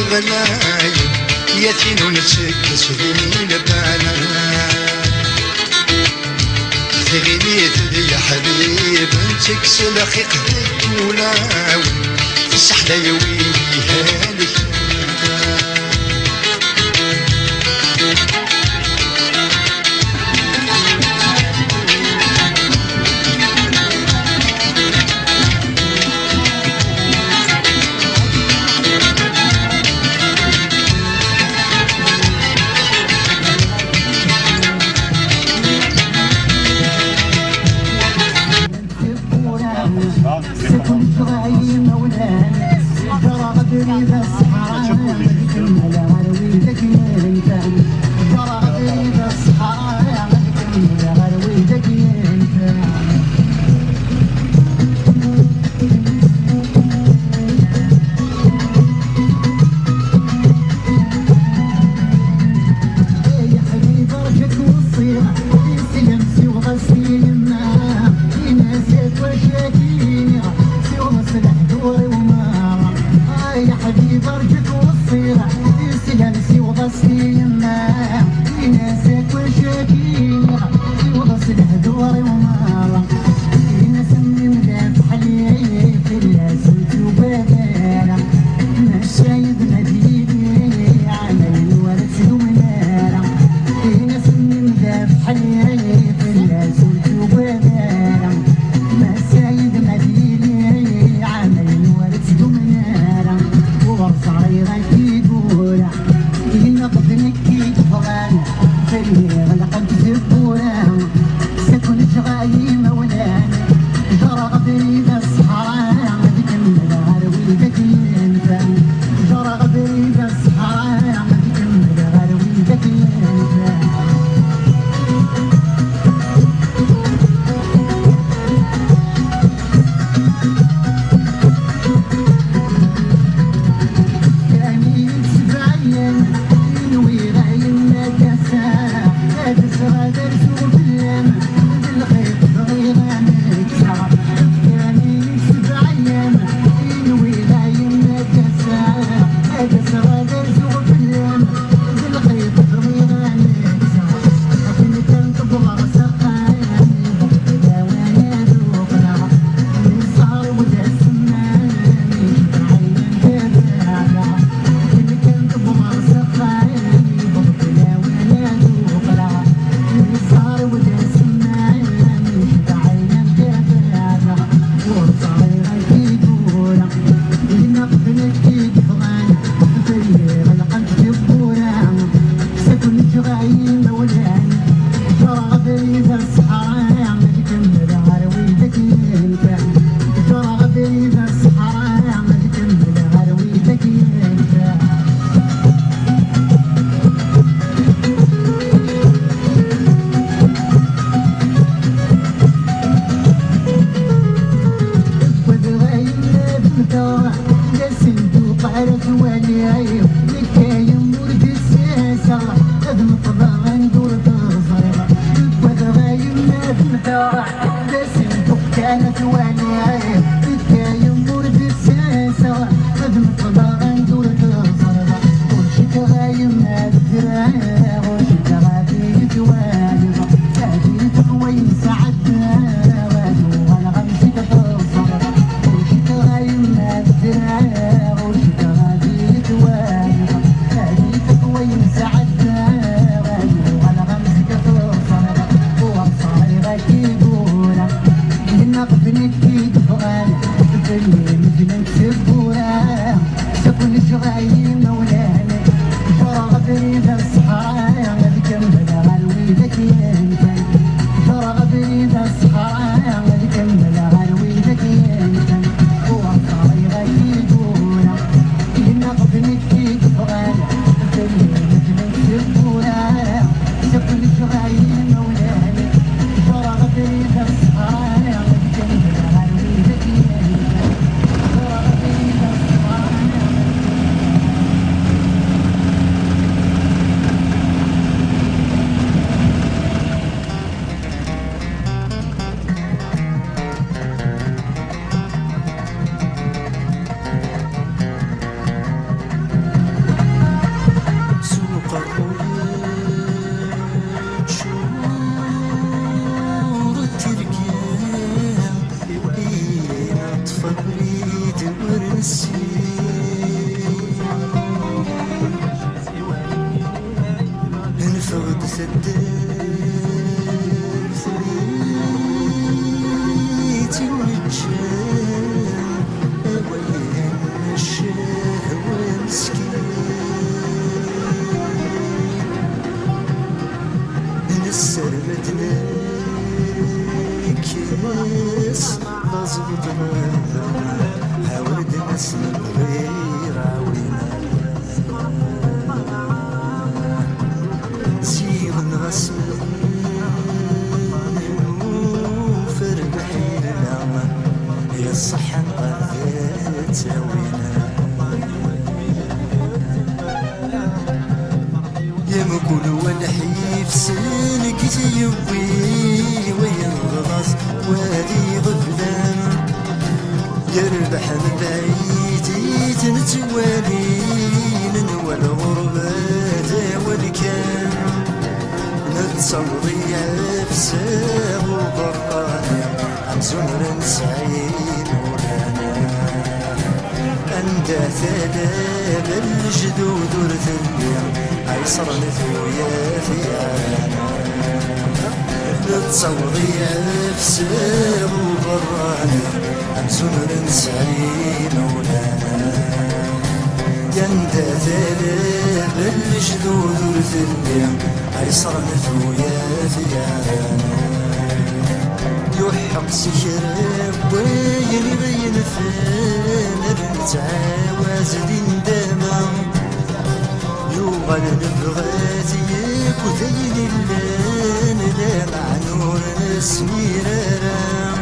الغلاي ياسين ونتشكس في البانا تغيبي تدي يا حبيب انتك سلخي قدك ولاو في السحلة يويها لك سكن الشغايين مولانا شرع كيس لازمتنا حاولت نسمع غير عوينا زيغ نغسل وفربحي لنا يا الصحة غادي تاوينا يا مقول والحيف سنك يوي وين غلاص وادي غفلان يربح من بعيد يتنتوالين والغربة والكان نتصوري عفسه وبرانا عن زمر سعيد مولانا أندى ثلاب الجدود ورثليا أيسر نثويا في عانا نتصوري عفسه وبرانا عن زمر سعيد مولانا يندى ثلاب الجدود ورثليا أيسر نثويا في عانا يحق سكراب وين يبين فانر نتعاوز دين داما يوغل نبغات يكوثين اللان لا مع نور نسميرارا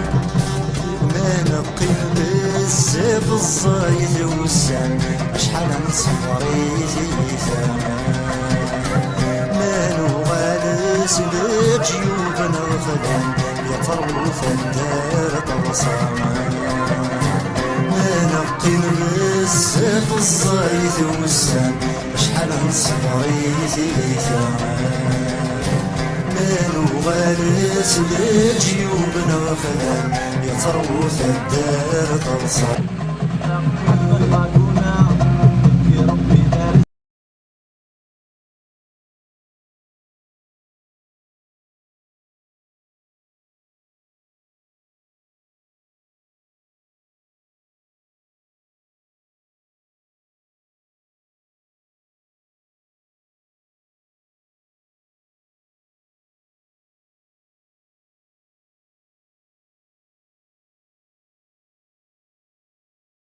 ما نقيم بزاف الصايث والسام شحال نصبري ثيثاما ما نوغل سبب جيوبنا وخدام يطروف الدار طرصاما ما نقي بزاف الصايث والسام شحال نصبري ثيثاما ما نغالس لجيوبنا وخدام يطروف الدار طرصاما